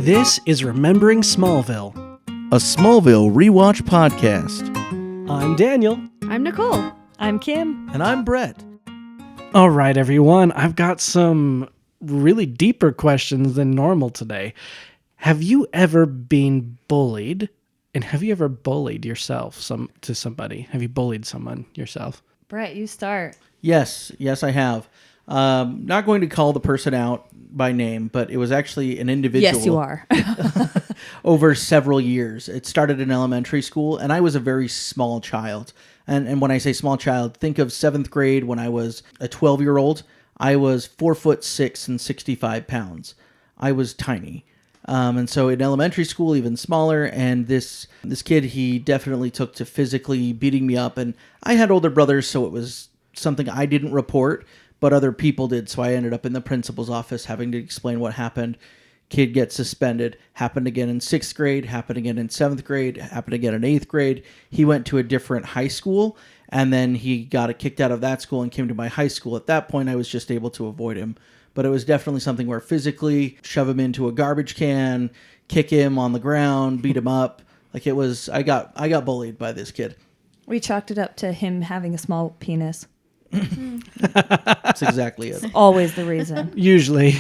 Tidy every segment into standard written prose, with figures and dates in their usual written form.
This is Remembering Smallville. A Smallville rewatch podcast. I'm Daniel. I'm Nicole. I'm Kim. And I'm Brett. All right, everyone. I've got some really deeper questions than normal today. Have you ever been bullied? And have you ever bullied yourself to somebody? Have you bullied someone yourself? Brett, you start. Yes, I have. Not going to call the person out by name, but it was actually an individual. Yes, you are. Over several years. It started in elementary school, and I was a very small child. And when I say small child, think of 7th grade when I was a 12-year-old. I was 4'6" and 65 pounds. I was tiny. And so in elementary school, even smaller, and this kid, he definitely took to physically beating me up. And I had older brothers, so it was something I didn't report, but other people did. So I ended up in the principal's office having to explain what happened. Kid gets suspended. Happened again in 6th grade, happened again in 7th grade, happened again in 8th grade. He went to a different high school, and then he got kicked out of that school and came to my high school. At that point, I was just able to avoid him. But it was definitely something where physically shove him into a garbage can, kick him on the ground, beat him up. Like it was, I got bullied by this kid. We chalked it up to him having a small penis. That's exactly it. Always the reason. Usually.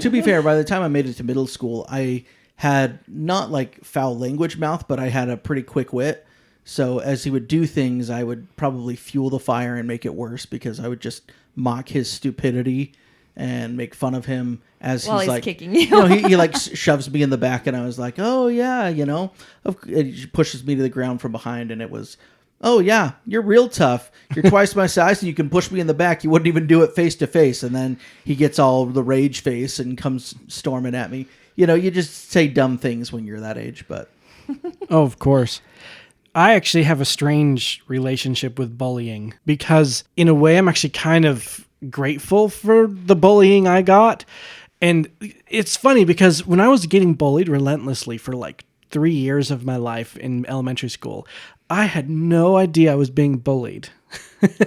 To be fair, by the time I made it to middle school, I had not like foul language mouth, but I had a pretty quick wit. So as he would do things, I would probably fuel the fire and make it worse because I would just mock his stupidity and make fun of him as While he's like kicking you. He like shoves me in the back, and I was like, oh yeah, he pushes me to the ground from behind, and it was, oh yeah, you're real tough. You're twice my size and you can push me in the back. You wouldn't even do it face to face. And then he gets all the rage face and comes storming at me. You just say dumb things when you're that age, but. Oh, of course. I actually have a strange relationship with bullying because in a way I'm actually kind of grateful for the bullying I got. And it's funny because when I was getting bullied relentlessly for like 3 years of my life in elementary school, I had no idea I was being bullied.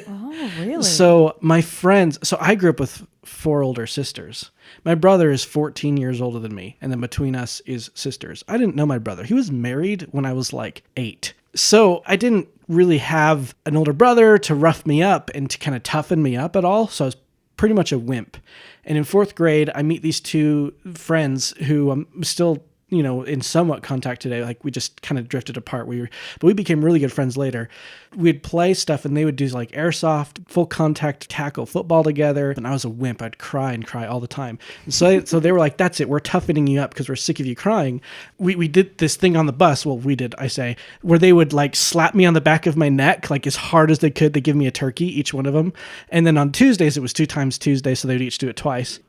Oh, really? So my friends, I grew up with 4 older sisters. My brother is 14 years older than me, and then between us is sisters. I didn't know my brother. He was married when I was like 8. So I didn't really have an older brother to rough me up and to kind of toughen me up at all. So I was pretty much a wimp. And in 4th grade, I meet these 2 friends who I'm still in somewhat contact today. Like we just kind of drifted apart. But we became really good friends later. We'd play stuff and they would do like airsoft, full contact tackle football together. And I was a wimp. I'd cry all the time. And so they were like, that's it. We're toughening you up because we're sick of you crying. We did this thing on the bus. Well, we did, I say, where they would like slap me on the back of my neck, like as hard as they could. They give me a turkey, each one of them. And then on Tuesdays, it was 2 times Tuesday. So they would each do it twice.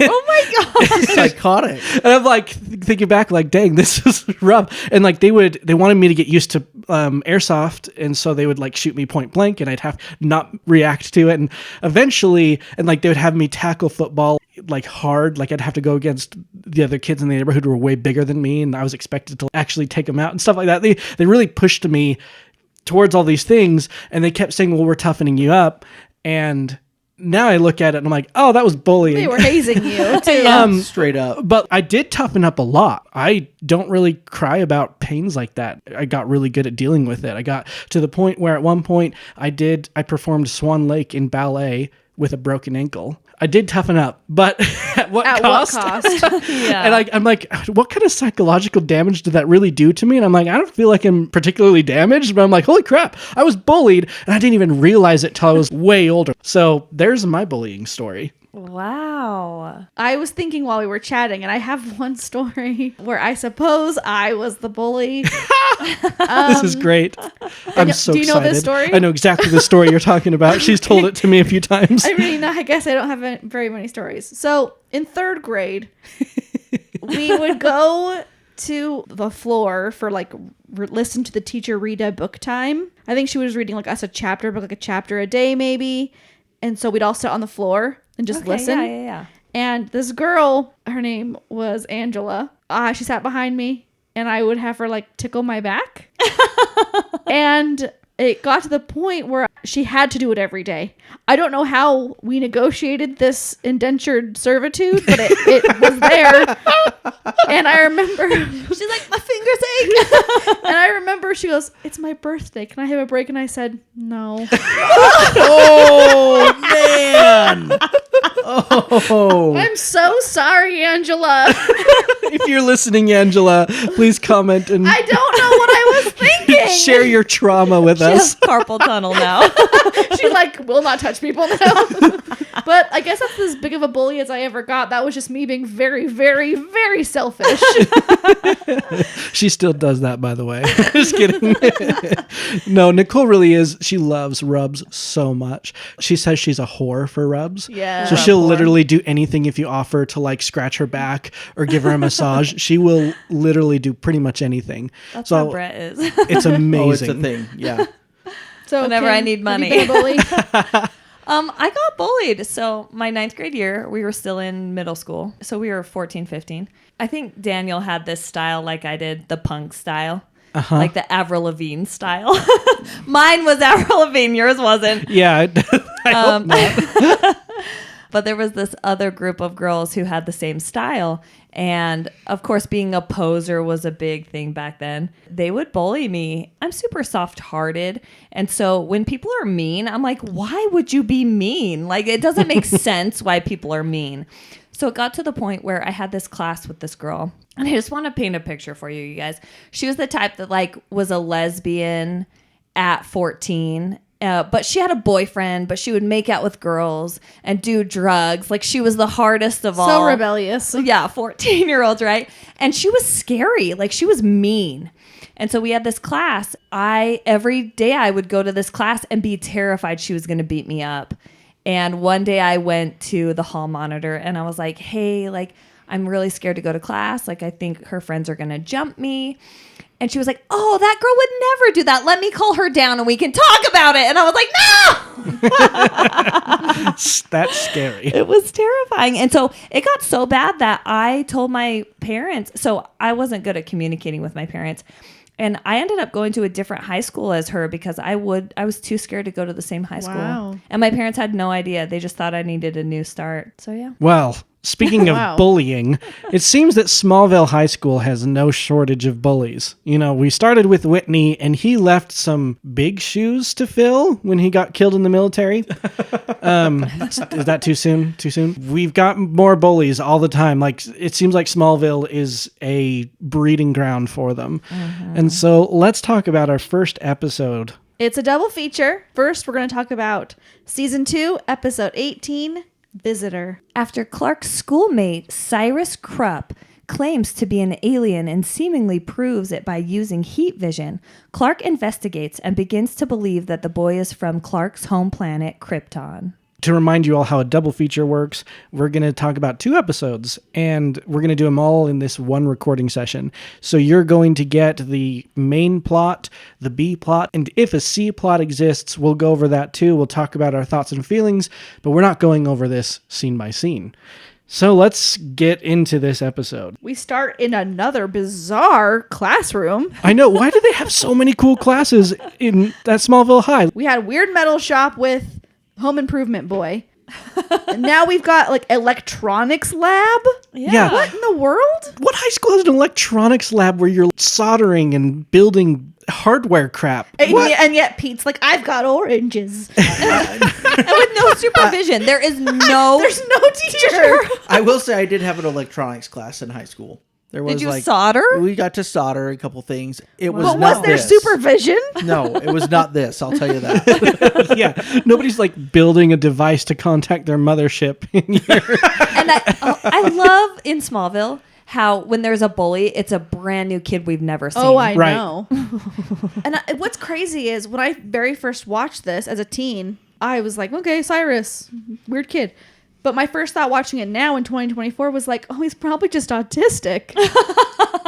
Oh my God. Psychotic. And I'm like thinking back, like, dang, this is rough. And like they wanted me to get used to airsoft, and so they would like shoot me point blank, and I'd have not react to it. And eventually, and like they would have me tackle football like hard, like I'd have to go against the other kids in the neighborhood who were way bigger than me, and I was expected to actually take them out and stuff like that. They really pushed me towards all these things, and they kept saying, well, we're toughening you up. And now I look at it and I'm like, oh, that was bullying. They were hazing you too. Straight up. But I did toughen up a lot. I don't really cry about pains like that. I got really good at dealing with it. I got to the point where at one point I performed Swan Lake in ballet with a broken ankle. I did toughen up, but at what cost? Yeah. And I'm like, what kind of psychological damage did that really do to me? And I'm like, I don't feel like I'm particularly damaged, but I'm like, holy crap, I was bullied and I didn't even realize it till I was way older. So there's my bullying story. Wow. I was thinking while we were chatting, and I have one story where I suppose I was the bully. This is great. I'm so excited. Do you know this story? I know exactly the story you're talking about. She's told it to me a few times. I guess I don't have very many stories. So in 3rd grade, we would go to the floor for like listen to the teacher read a book time. I think she was reading like us a chapter book, like a chapter a day maybe. And so we'd all sit on the floor and just listen. Yeah. And this girl, her name was Angela. She sat behind me, and I would have her like tickle my back. And it got to the point where she had to do it every day. I don't know how we negotiated this indentured servitude, but it was there. And I remember She's like, my fingers ache. and I remember she goes, "It's my birthday. Can I have a break?" And I said, "No." Oh, man. Oh. I'm so sorry, Angela. If you're listening, Angela, please comment and I don't know what I was thinking. share your trauma with She us. has carpal tunnel now. She's like, "Will not touch people now." But I guess that's as big of a bully as I ever got. That was just me being very, very, very selfish. She still does that, by the way. Just kidding. No, Nicole really is. She loves rubs so much. She says she's a whore for rubs. Yeah. So she'll literally do anything if you offer to like scratch her back or give her a massage. She will literally do pretty much anything. That's So what Brett is. it's Oh, it's amazing. a thing. Yeah. So Whenever Kim, I need have you money. been a bully? I got bullied. So my 9th grade year, we were still in middle school. So we were 14, 15. I think Daniel had this style like I did, the punk style. Like the Avril Lavigne style. Mine was Avril Lavigne. Yours wasn't. Yeah. I hope not. But there was this other group of girls who had the same style. And of course, being a poser was a big thing back then. They would bully me. I'm super soft hearted. And so when people are mean, I'm like, why would you be mean? Like, it doesn't make sense why people are mean. So it got to the point where I had this class with this girl. And I just want to paint a picture for you guys. She was the type that like was a lesbian at 14. But she had a boyfriend, but she would make out with girls and do drugs. Like, she was the hardest of all. So rebellious. Yeah, 14-year-olds, right? And she was scary. Like, she was mean. And so we had this class. Every day I would go to this class and be terrified she was going to beat me up. And one day I went to the hall monitor and I was like, hey, like, I'm really scared to go to class. Like, I think her friends are going to jump me. And she was like, oh, that girl would never do that. Let me call her down and we can talk about it. And I was like, no! That's scary. It was terrifying. And so it got so bad that I told my parents. So I wasn't good at communicating with my parents. And I ended up going to a different high school as her because I was too scared to go to the same high school. Wow. And my parents had no idea. They just thought I needed a new start. So yeah. Well, speaking of Wow. bullying, it seems that Smallville High School has no shortage of bullies. You know, we started with Whitney, and he left some big shoes to fill when he got killed in the military. Is that too soon? Too soon? We've got more bullies all the time. Like, it seems like Smallville is a breeding ground for them. And so let's talk about our first episode. It's a double feature. First, we're going to talk about season 2, episode 18, Visitor. After Clark's schoolmate, Cyrus Krupp, claims to be an alien and seemingly proves it by using heat vision, Clark investigates and begins to believe that the boy is from Clark's home planet, Krypton. To remind you all how a double feature works, we're going to talk about 2 episodes, and we're going to do them all in this one recording session. So you're going to get the main plot, the B plot, and if a C plot exists, we'll go over that too. We'll talk about our thoughts and feelings, but we're not going over this scene by scene. So let's get into this episode. We start in another bizarre classroom. I know, why do they have so many cool classes in that Smallville High? We had weird metal shop with home improvement boy. And now we've got like electronics lab. Yeah. What in the world? What high school has an electronics lab where you're soldering and building hardware crap? And yet Pete's like, I've got oranges. And with no supervision. There is no... There's no teacher. I will say I did have an electronics class in high school. There was Did you like solder? We got to solder a couple things. It was But not was there this. supervision? No, it was not this. I'll tell you that. Yeah, nobody's like building a device to contact their mothership. And I love in Smallville how when there's a bully, it's a brand new kid we've never seen. Oh, I Right. know. And what's crazy is when I very first watched this as a teen, I was like, okay, Cyrus, weird kid. But my first thought watching it now in 2024 was like, oh, he's probably just autistic.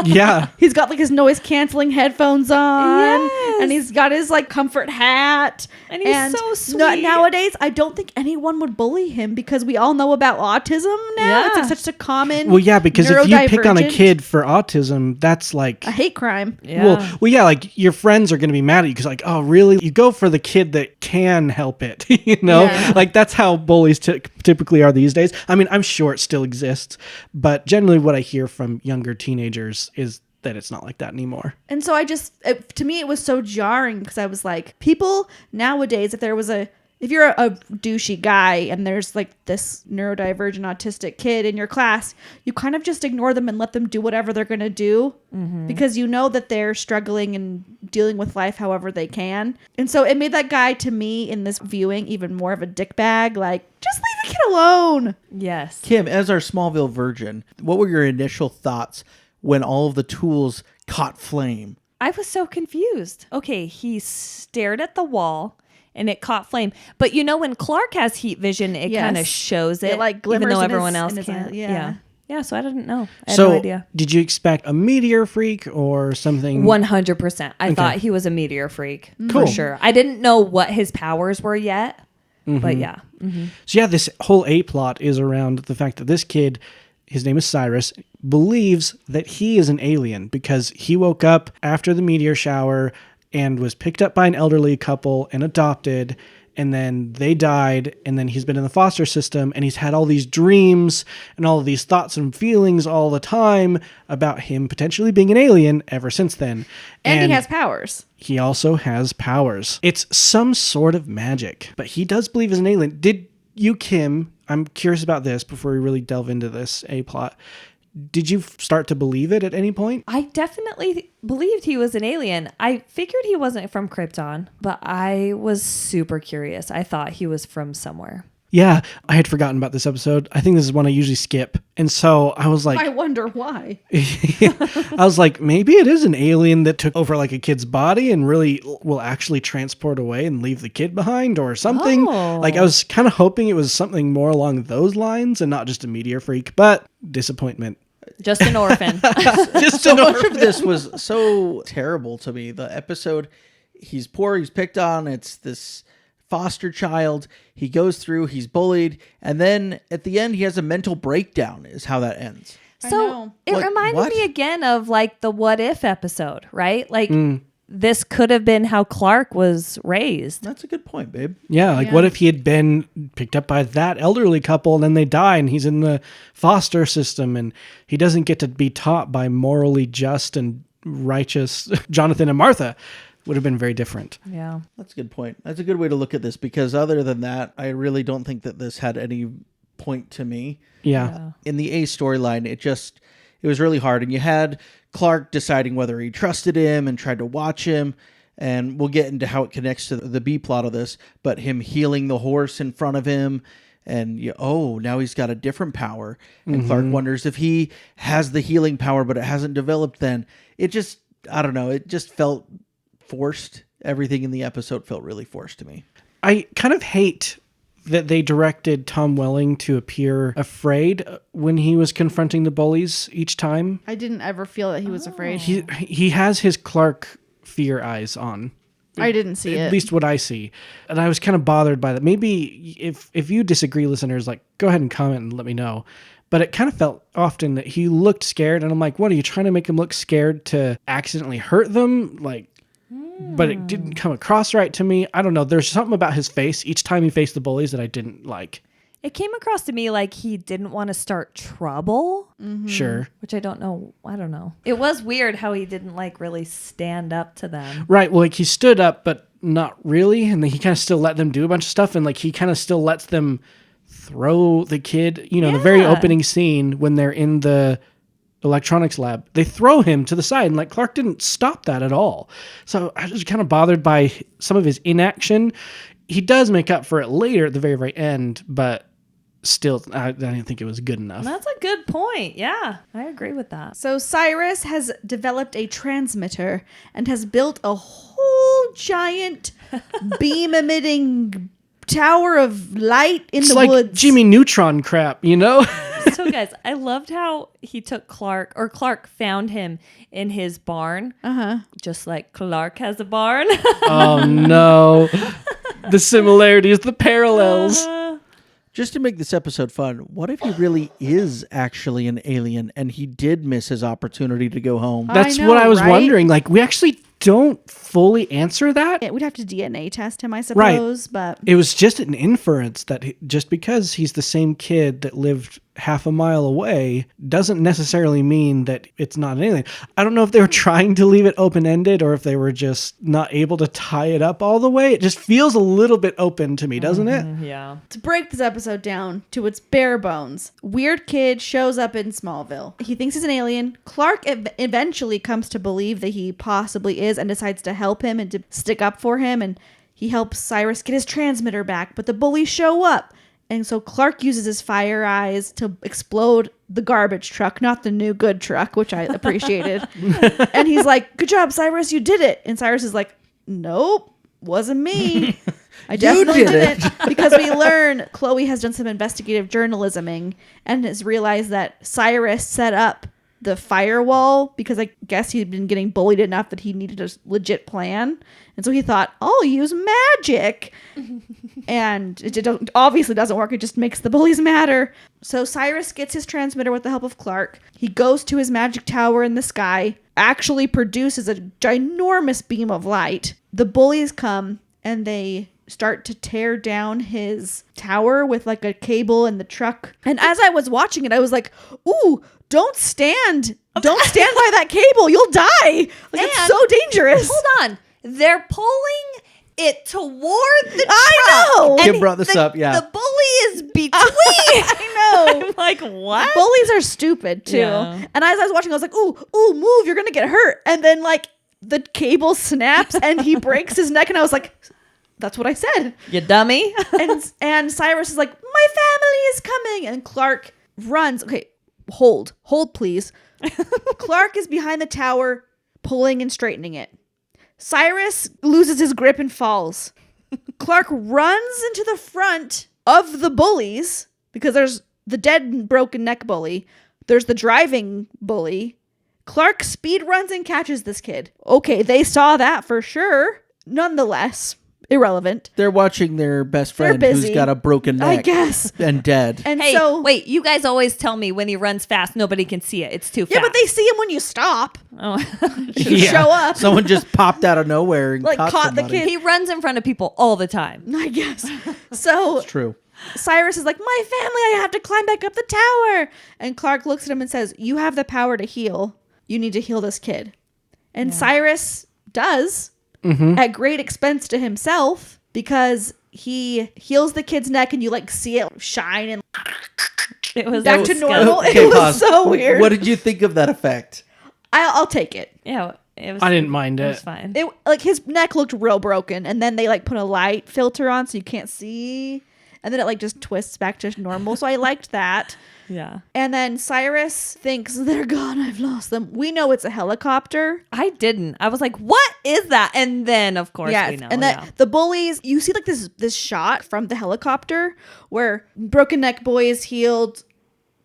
Yeah. He's got like his noise canceling headphones on. Yes. And he's got his like comfort hat. And he's so sweet. Nowadays, I don't think anyone would bully him because we all know about autism now. Yeah. It's like such a common Well, yeah, because if you pick on a neurodivergent- kid for autism, that's like... a hate crime. Yeah. Well, yeah, like your friends are going to be mad at you because, like, oh, really? You go for the kid that can help it, you know? Yeah. Like, that's how bullies typically are these days. I mean, I'm sure it still exists, but generally what I hear from younger teenagers is that it's not like that anymore. And so to me, it was so jarring because I was like, people nowadays, if you're a douchey guy and there's like this neurodivergent autistic kid in your class, you kind of just ignore them and let them do whatever they're going to do because you know that they're struggling and dealing with life however they can. And so it made that guy, to me, in this viewing, even more of a dickbag. Like, just leave the kid alone. Yes. Kim, as our Smallville virgin, what were your initial thoughts when all of the tools caught flame? I was so confused. Okay, he stared at the wall and it caught flame. But you know, when Clark has heat vision, it Yes. kind of shows it, It, like, even glimmers though in everyone his- else in his can't. eye, yeah. Yeah, so I didn't know. I had So, no idea. did you expect a meteor freak or something? 100%. I thought he was a meteor freak Cool. for sure. I didn't know what his powers were yet, but yeah. So yeah, this whole A plot is around the fact that this kid, his name is Cyrus, believes that he is an alien because he woke up after the meteor shower and was picked up by an elderly couple and adopted, and then they died, and then he's been in the foster system, and he's had all these dreams and all of these thoughts and feelings all the time about him potentially being an alien ever since then. And he has powers. He also has powers. It's some sort of magic, but he does believe he's an alien. Did you, Kim, I'm curious about this before we really delve into this A-plot. Did you start to believe it at any point? I definitely believed he was an alien. I figured he wasn't from Krypton, but I was super curious. I thought he was from somewhere. Yeah, I had forgotten about this episode. I think this is one I usually skip. And so I was like, I wonder why. I was like, maybe it is an alien that took over like a kid's body and really will actually transport away and leave the kid behind or something. Oh. Like I was kind of hoping it was something more along those lines and not just a meteor freak, but disappointment. Just an orphan. Just So an much orphan. of this was so terrible to me. The episode, he's poor, he's picked on, it's this foster child. He goes through, he's bullied, and then at the end he has a mental breakdown is how that ends. I So know. it Like, reminded what? me again of like the What If episode, right? Like this could have been how Clark was raised. That's a good point, babe. Yeah, like Yeah. what if he had been picked up by that elderly couple and then they die and he's in the foster system and he doesn't get to be taught by morally just and righteous Jonathan and Martha? Would have been very different. Yeah. That's a good point. That's a good way to look at this because other than that, I really don't think that this had any point to me. Yeah. In the A storyline, it was really hard. And you had Clark deciding whether he trusted him and tried to watch him. And we'll get into how it connects to the B plot of this, but him healing the horse in front of him. And now he's got a different power. And Clark wonders if he has the healing power, but it hasn't developed then. It just, I don't know. It just felt forced. Everything in the episode felt really forced to me. I kind of hate that they directed Tom Welling to appear afraid when he was confronting the bullies each time. I didn't ever feel that he was afraid. He has his Clark fear eyes on. I didn't see At it. least what I see. And I was kind of bothered by that. Maybe if you disagree, listeners, like go ahead and comment and let me know. But it kind of felt often that he looked scared. And I'm like, what, are you trying to make him look scared to accidentally hurt them? Like, but it didn't come across right to me. I don't know. There's something about his face each time he faced the bullies that I didn't like. It came across to me like he didn't want to start trouble, Sure. which I don't know. I don't know. It was weird how he didn't like really stand up to them. Right. Well, like he stood up, but not really. And then he kind of still let them do a bunch of stuff. And like he kind of still lets them throw the kid, the very Yeah. opening scene when they're in the electronics lab, they throw him to the side. And like Clark didn't stop that at all. So I was kind of bothered by some of his inaction. He does make up for it later at the very, very end, but still, I didn't think it was good enough. That's a good point. Yeah, I agree with that. So Cyrus has developed a transmitter and has built a whole giant beam emitting tower of light in It's the like woods. Jimmy Neutron crap, So guys, I loved how he took Clark found him in his barn. Just like Clark has a barn. Oh no. The similarities, the parallels. Just to make this episode fun, what if he really is actually an alien and he did miss his opportunity to go home? That's know, what I was right? wondering. Like, we actually don't fully answer that. We'd have to DNA test him, I suppose, but It was just an inference that just because he's the same kid that lived half a mile away doesn't necessarily mean that it's not an alien. I don't know if they were trying to leave it open-ended or if they were just not able to tie it up all the way. It just feels a little bit open to me, doesn't it? Yeah. to break this episode down to its bare bones, weird kid shows up in Smallville. He thinks he's an alien. Clark eventually comes to believe that he possibly is and decides to help him and to stick up for him, and he helps Cyrus get his transmitter back, but the bullies show up. And so Clark uses his fire eyes to explode the garbage truck, not the new good truck, which I appreciated. And he's like, "Good job, Cyrus, you did it." And Cyrus is like, "Nope, wasn't me. I definitely didn't." Because we learn Chloe has done some investigative journalisming and has realized that Cyrus set up the firewall because I guess he'd been getting bullied enough that he needed a legit plan. And so he thought, I'll use magic. And it obviously doesn't work. It just makes the bullies madder. So Cyrus gets his transmitter with the help of Clark. He goes to his magic tower in the sky, actually produces a ginormous beam of light. The bullies come and they start to tear down his tower with like a cable and the truck. And as I was watching it, I was like, ooh, don't stand by that cable. You'll die. Like, it's so dangerous. Hold on. They're pulling it toward the truck. I know. Kim brought this up, yeah. The bully is between. I know. I'm like, what? Bullies are stupid too. Yeah. And as I was watching, I was like, ooh, move, you're gonna get hurt. And then like the cable snaps and he breaks his neck, and I was like, that's what I said. You dummy. and Cyrus is like, my family is coming. And Clark runs. Okay, hold please. Clark is behind the tower, pulling and straightening it. Cyrus loses his grip and falls. Clark runs into the front of the bullies because there's the dead and broken neck bully. There's the driving bully. Clark speed runs and catches this kid. Okay, they saw that for sure. Nonetheless, irrelevant. They're watching their best They're friend who's busy, got a broken neck. I guess. And dead. And Hey, so wait, you guys always tell me when he runs fast, nobody can see it. It's too fast. yeah, but they see him when you stop. Oh. You Yeah. show up. Someone just popped out of nowhere and Like, caught caught the somebody. kid. He runs in front of people all the time. I guess. So It's true. Cyrus is like, my family, I have to climb back up the tower. And Clark looks at him and says, you have the power to heal. You need to heal this kid. And Cyrus does at great expense to himself because he heals the kid's neck and you like see it shine and It was back to disgusting. normal. Okay, It was pause. so weird. What did you think of that effect? I'll take it. Yeah, it was. I didn't mind It it. was fine. It like his neck looked real broken, and then they like put a light filter on so you can't see, and then it like just twists back to normal. So I liked that. Yeah. And then Cyrus thinks they're gone. I've lost them. We know it's a helicopter. I didn't. I was like, what is that? And then, of course, we know. and that the bullies. You see like this shot from the helicopter where broken neck boy is healed.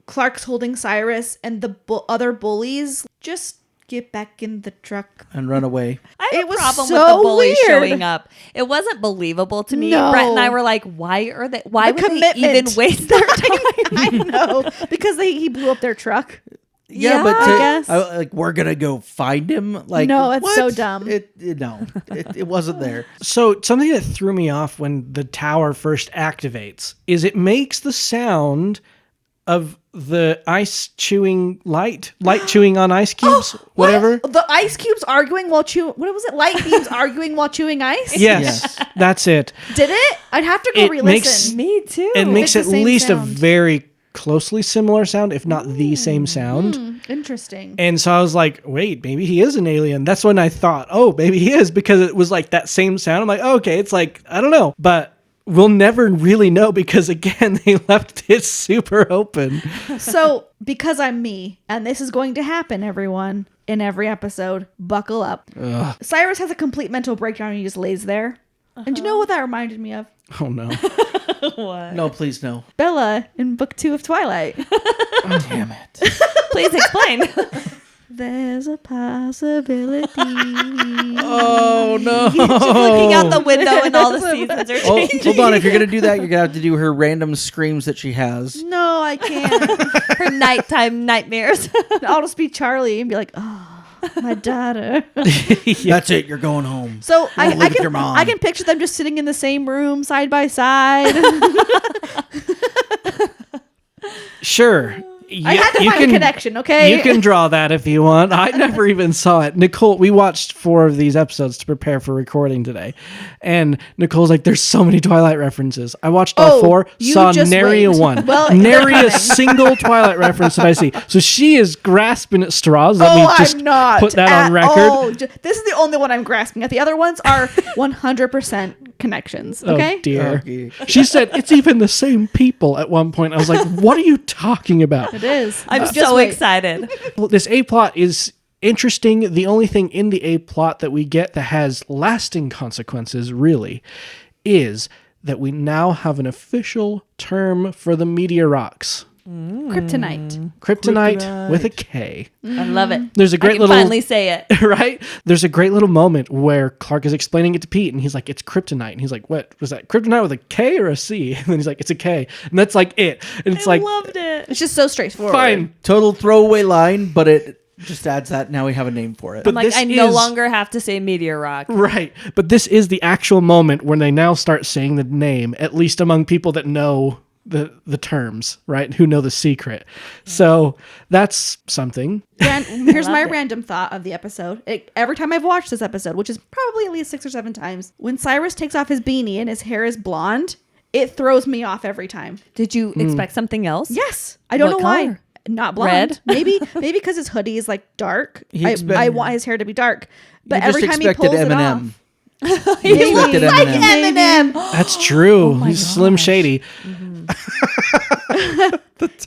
Clark's holding Cyrus, and the other bullies just get back in the truck. And run away. I have It a was problem so with the bullies weird. showing up. It wasn't believable to me. No. Brett and I were like, why would The they even commitment. waste their time? I know because he blew up their truck. Yeah, Yeah, but I guess. like we're gonna go find him. Like No, it's so what? dumb. It wasn't there. So something that threw me off when the tower first activates is it makes the sound of the ice chewing light chewing on ice cubes, whatever. What? The ice cubes arguing while chewing. What was it? Light beams arguing while chewing ice. Yes, that's it. Did it? I'd have to go It re-listen. Me too. It makes It's at the same least a sound. very closely similar sound, if not the same sound. Interesting. And so I was like, wait, maybe he is an alien. That's when I thought, oh, maybe he is, because it was like that same sound. I'm like, oh, okay, it's like, I don't know. But we'll never really know because, again, they left it super open. So, because I'm me, and this is going to happen, everyone, in every episode, buckle up. Cyrus has a complete mental breakdown and he just lays there. And do you know what that reminded me of? Oh, no. What? No, please no. Bella in book 2 of Twilight. Damn it. Please explain. There's a possibility. Oh, no. She's looking out the window and all the seasons are Oh, changing. hold on. If you're going to do that, you're going to have to do her random screams that she has. No, I can't. Her nighttime nightmares. I'll just be Charlie and be like, oh, my daughter. That's it. You're going home. So I live with can your mom. I can picture them just sitting in the same room side by side. Sure. I had to find a connection, okay? You can draw that if you want. I never even saw it. Nicole, we watched 4 of these episodes to prepare for recording today. And Nicole's like, there's so many Twilight references. I watched all 4, you saw just nary a wait. one. Well, nary they're a coming. single Twilight reference that I see. So she is grasping at straws. Let me just I'm not. put that at on record. all. This is the only one I'm grasping at. The other ones are 100% connections, okay? Oh, dear. Okay. She said, it's even the same people at one point. I was like, what are you talking about? It is. I'm Just so wait. excited. Well, this A plot is interesting. The only thing in the A plot that we get that has lasting consequences, really, is that we now have an official term for the meteor rocks. Kryptonite. Kryptonite with a K. I love it. There's a I great can little finally say it. right? There's a great little moment where Clark is explaining it to Pete, and he's like, "It's kryptonite," and he's like, "What was that? Kryptonite with a K or a C?" And then he's like, "It's a K," and that's like it. And it's I like, loved it. It's just so straightforward. fine. Total throwaway line, but it just adds that. Now we have a name for it. But I'm like, this I no is- longer have to say meteor rock. Right. But this is the actual moment when they now start saying the name, at least among people that know the terms, right? Who know the secret. So that's something. Here's my loved it. random thought of the episode. Every time I've watched this episode, which is probably at least 6 or 7 times, when Cyrus takes off his beanie and his hair is blonde, it throws me off every time. Did you expect something else? Yes. I don't What know why. color? Not blonde. Red? Maybe because his hoodie is like dark. He's I been- want his hair to be dark. But You every just time he expected pulls it Eminem. off. You expected Like Eminem. Eminem. That's true. my He's Slim gosh. Shady.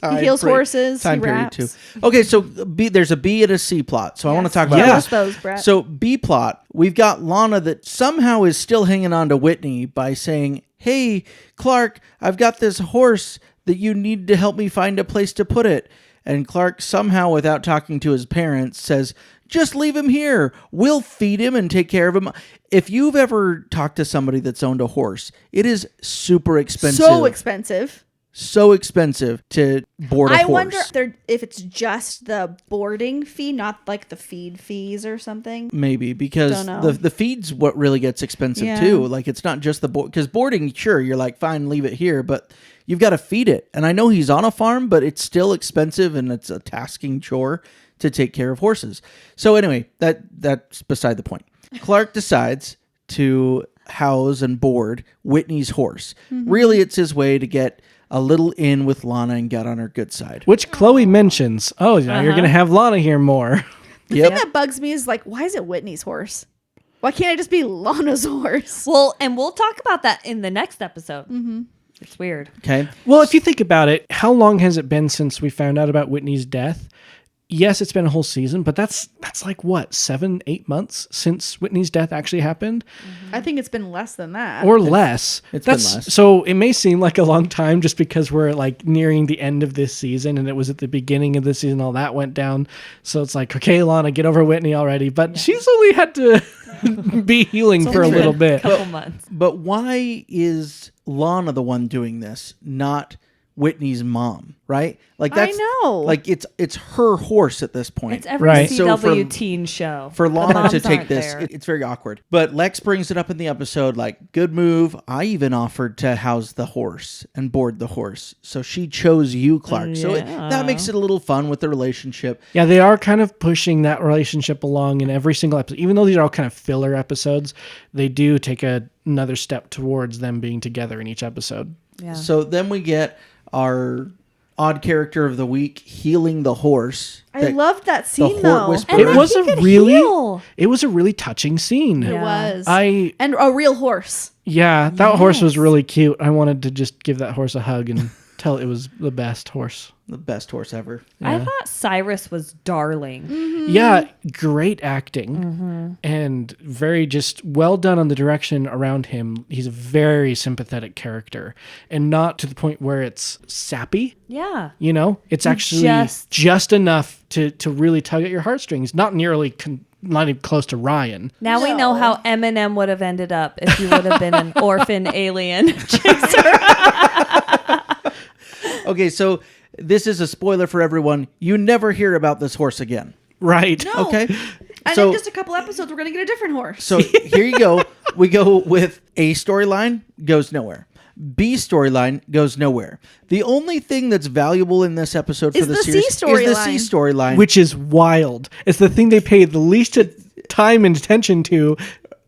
Time heals period- horses. Time he period raps. too. Okay, so there's a B and a C plot. So I want to Yes. talk about Yeah. this. What's those, Brett? So B plot, we've got Lana that somehow is still hanging on to Whitney by saying, "Hey, Clark, I've got this horse that you need to help me find a place to put it." And Clark somehow, without talking to his parents, says, "Just leave him here. We'll feed him and take care of him." If you've ever talked to somebody that's owned a horse, it is super expensive. So expensive. So expensive to board a I horse. wonder if it's just the boarding fee, not like the feed fees or something. Maybe because Don't know. the feed's what really gets expensive Yeah. too. Like it's not just the board, because boarding, sure, you're like, fine, leave it here, but you've got to feed it. And I know he's on a farm, but it's still expensive and it's a tasking chore to take care of horses. So anyway, that's beside the point. Clark decides to house and board Whitney's horse. Mm-hmm. Really, it's his way to get a little in with Lana and get on her good side. Which Chloe mentions. Oh, now you're going to have Lana here more. The Yep. thing that bugs me is like, why is it Whitney's horse? Why can't it just be Lana's horse? Well, and we'll talk about that in the next episode. Mm-hmm. It's weird. Okay. Well, if you think about it, how long has it been since we found out about Whitney's death? Yes, it's been a whole season, but that's like what, 7-8 months since Whitney's death actually happened, I think it's been less than that. or less. It's been less. So it may seem like a long time just because we're like nearing the end of this season, and it was at the beginning of the season all that went down. So it's like, okay, Lana, get over Whitney already. But she's only had to be healing for a little bit. Couple months. But why is Lana the one doing this, not Whitney's mom? Right? Like I that's know. Like it's her horse at this point. It's every Right. So CW for- teen show. for The Lana moms to take aren't this, there. it's very awkward. But Lex brings it up in the episode, like, good move. I even offered to house the horse and board the horse. So she chose you, Clark. So that makes it a little fun with the relationship. Yeah, they are kind of pushing that relationship along in every single episode. Even though these are all kind of filler episodes, they do take another step towards them being together in each episode. Yeah. So then we get our odd character of the week healing the horse. I loved that scene Hort though. whisperer. It And was he a could really, heal. it was a really touching scene. It Yeah. was. And a real horse. that horse was really cute. I wanted to just give that horse a hug and tell it was the best horse. The best horse ever. I thought Cyrus was darling. Yeah, great acting and very just well done on the direction around him. He's a very sympathetic character and not to the point where it's sappy. Yeah. You know, it's actually just enough to really tug at your heartstrings. Not nearly, not even close to Ryan. Now we know how Eminem would have ended up if he would have been an orphan alien chaser. Okay, so this is a spoiler for everyone. You never hear about this horse again. Right. No. Okay. And So- in just a couple episodes, we're going to get a different horse. So here you go. We go with A storyline, goes nowhere. B storyline goes nowhere. The only thing that's valuable in this episode for Is the the series C is the C storyline. storyline. Which is wild. It's the thing they pay the least time and attention to,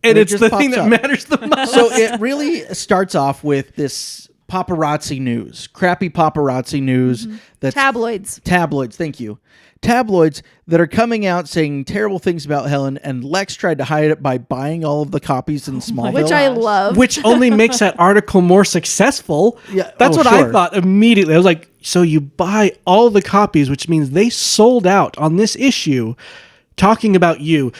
and it it's just the thing pops that up. matters the most. So it really starts off with this paparazzi news, crappy paparazzi news. That's Tabloids. tabloids. Thank you. Tabloids that are coming out saying terrible things about Helen, and Lex tried to hide it by buying all of the copies in Smallville. Which I love. Which only makes that article more successful. Yeah, That's what sure. I thought immediately. I was like, so you buy all the copies, which means they sold out on this issue talking about you.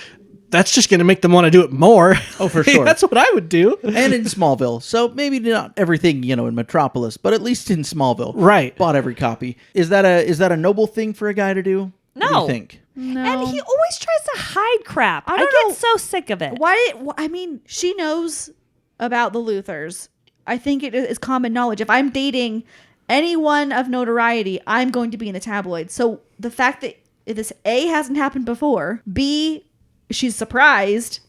That's just going to make them want to do it more. Oh, for sure. That's what I would do. And in Smallville. So maybe not everything, in Metropolis, but at least in Smallville. Right. Bought every copy. Is that a noble thing for a guy to do? What do No. you think? No. And he always tries to hide crap. I don't get know. so sick of it. I mean, she knows about the Luthers. I think it is common knowledge. If I'm dating anyone of notoriety, I'm going to be in the tabloids. So the fact that this A hasn't happened before, B, she's surprised,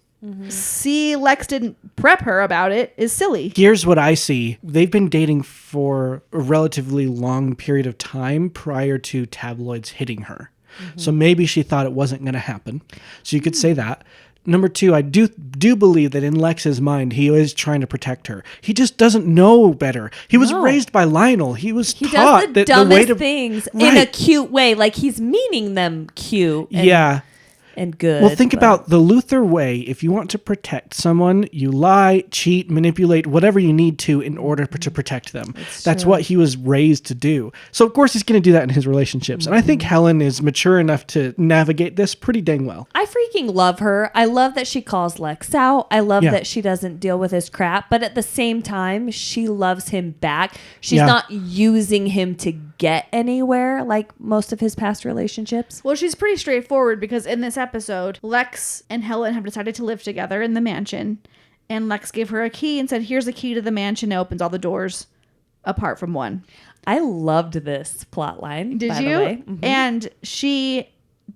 C, Lex didn't prep her about it, is silly. Here's what I see. They've been dating for a relatively long period of time prior to tabloids hitting her. So maybe she thought it wasn't going to happen. So you could say that. Number two, I do believe that in Lex's mind, he is trying to protect her. He just doesn't know better. He was raised by Lionel. He was He taught does the that the way dumbest to things in Right. a cute way. Like he's meaning them cute and, Yeah. and good. Well, think but- about the Luther way. If you want to protect someone, you lie, cheat, manipulate, whatever you need to in order to protect them. That's what he was raised to do. So, of course, he's going to do that in his relationships. And I think Helen is mature enough to navigate this pretty dang well. I freaking love her. I love that she calls Lex out. I love Yeah. that she doesn't deal with his crap. But at the same time, she loves him back. She's Yeah. not using him to get anywhere like most of his past relationships. Well, she's pretty straightforward because in this episode, Lex and Helen have decided to live together in the mansion. And Lex gave her a key and said, here's a key to the mansion. It opens all the doors apart from one. I loved this plot line. Did by you? The way. Mhm. And she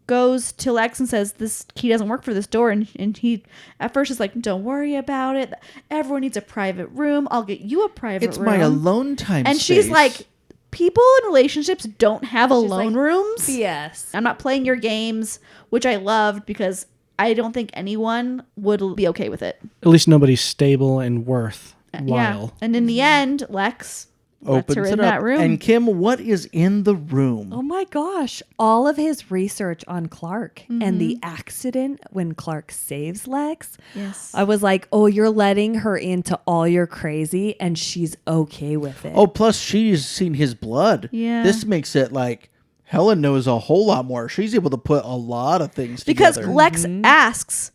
goes to Lex and says, this key doesn't work for this door. And he at first is like, don't worry about it. Everyone needs a private room. I'll get you a private It's room. my alone time And space. she's like, people in relationships don't have alone like, rooms. Yes. I'm not playing your games, which I loved because I don't think anyone would be okay with it. At least nobody's stable and worthwhile. And in the end, Lex lets her opens in it that up. room. And Kim, what is in the room? Oh my gosh. All of his research on Clark and the accident when Clark saves Lex. Yes. I was like, oh, you're letting her into all your crazy and she's okay with it. Oh, plus she's seen his blood. Yeah. This makes it like Helen knows a whole lot more. She's able to put a lot of things Because together. Lex asks,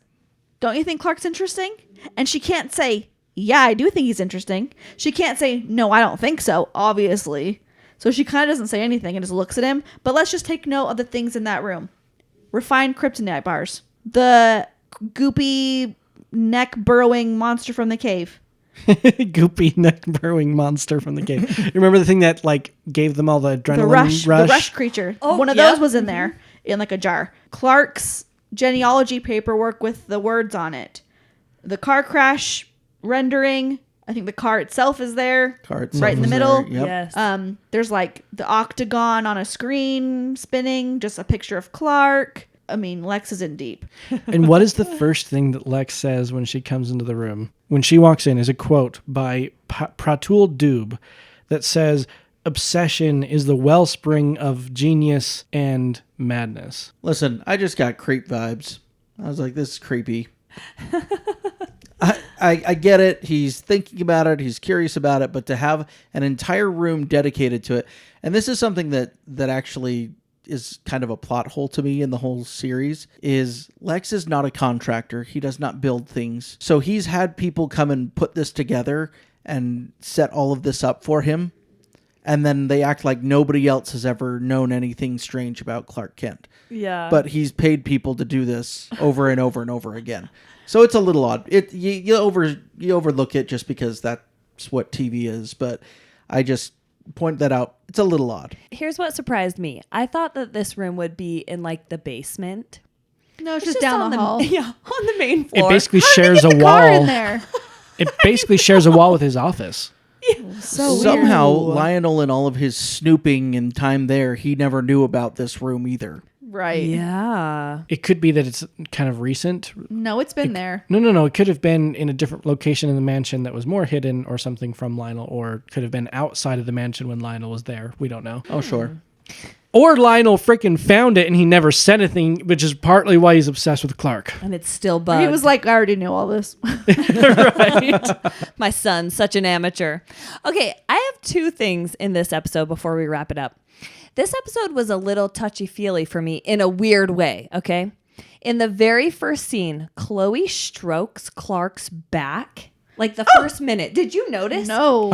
don't you think Clark's interesting? And she can't say, yeah, I do think he's interesting. She can't say, no, I don't think so, obviously. So she kind of doesn't say anything and just looks at him. But let's just take note of the things in that room. Refined kryptonite bars. The goopy neck burrowing monster from the cave. Goopy neck burrowing monster from the cave. You remember the thing that like gave them all the adrenaline The rush creature. Oh, One of yep. those was in there in like a jar. Clark's genealogy paperwork with the words on it. The car crash rendering. I think the car itself is there. Car itself right in the is middle. there, yep. Yes. There's like the octagon on a screen spinning, just a picture of Clark. I mean, Lex is in deep. And what is the first thing that Lex says when she comes into the room? When she walks in is a quote by Pratul Dubh that says, obsession is the wellspring of genius and madness. Listen, I just got creep vibes. I was like, this is creepy. I get it. He's thinking about it. He's curious about it. But to have an entire room dedicated to it, and this is something that actually is kind of a plot hole to me in the whole series, is Lex is not a contractor. He does not build things. So he's had people come and put this together and set all of this up for him. And then they act like nobody else has ever known anything strange about Clark Kent. Yeah. But he's paid people to do this over and over and over again. So it's a little odd. You overlook it just because that's what TV is. But I just point that out. It's a little odd. Here's what surprised me. I thought that this room would be in like the basement. No, it's just down the hall. Yeah, on the main It floor. basically How did shares they a get the car in wall. there? It basically shares a wall with his office. So Somehow, weird. Lionel and all of his snooping and time there, he never knew about this room either. Right. Yeah. It could be that it's kind of recent. No, it's been there. No. It could have been in a different location in the mansion that was more hidden or something from Lionel, or could have been outside of the mansion when Lionel was there. We don't know. Oh, sure. Or Lionel freaking found it and he never said anything, which is partly why he's obsessed with Clark. And it's still bugged. He was like, I already knew all this. Right? My son, such an amateur. Okay, I have two things in this episode before we wrap it up. This episode was a little touchy-feely for me in a weird way, okay? In the very first scene, Chloe strokes Clark's back. Like the first minute. Did you notice? No.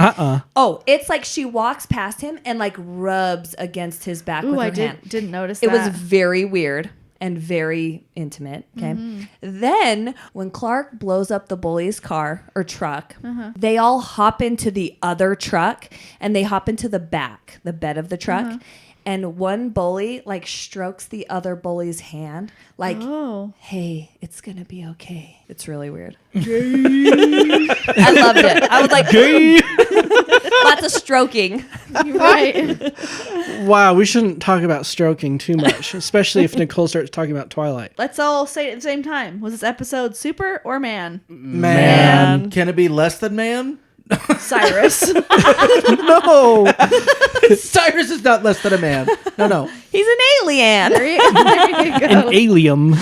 Oh, it's like she walks past him and like rubs against his back Ooh, with her I hand. didn't notice It that. was very weird and very intimate. Okay. Then when Clark blows up the bully's car or truck, they all hop into the other truck and they hop into the back, the bed of the truck. And one bully like strokes the other bully's hand like, hey, it's going to be okay. It's really weird. I loved it. I was like, lots of stroking. You're right. Wow, we shouldn't talk about stroking too much, especially if Nicole starts talking about Twilight. Let's all say it at the same time. Was this episode super or man? Man. Can it be less than man? Cyrus. No. Cyrus is not less than a man. No. He's an alien. there you go. An alien.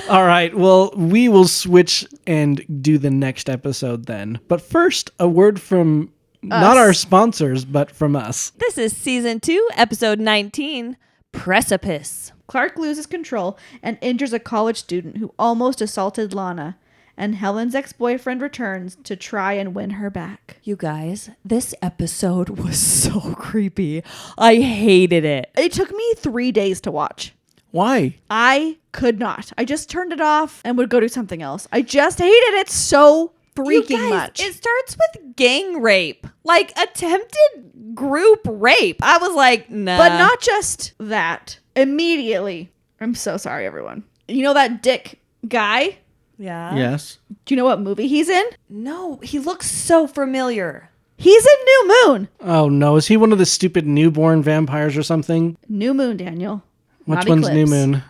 All right, well, we will switch and do the next episode then. But first, a word from not our sponsors, but from us. This is season 2, episode 19, Precipice. Clark loses control and injures a college student who almost assaulted Lana. And Helen's ex-boyfriend returns to try and win her back. You guys, this episode was so creepy. I hated it. It took me 3 days to watch. Why? I could not. I just turned it off and would go do something else. I just hated it so freaking You guys, much. It starts with gang rape, like attempted group rape. I was like, nah. But not just that. Immediately. I'm so sorry, everyone. You know that Dick guy? Yeah. Yes. Do you know what movie he's in? No, he looks so familiar. He's in New Moon. Oh no, is he one of the stupid newborn vampires or something? New Moon, Daniel. Which Not one's Eclipse. New Moon?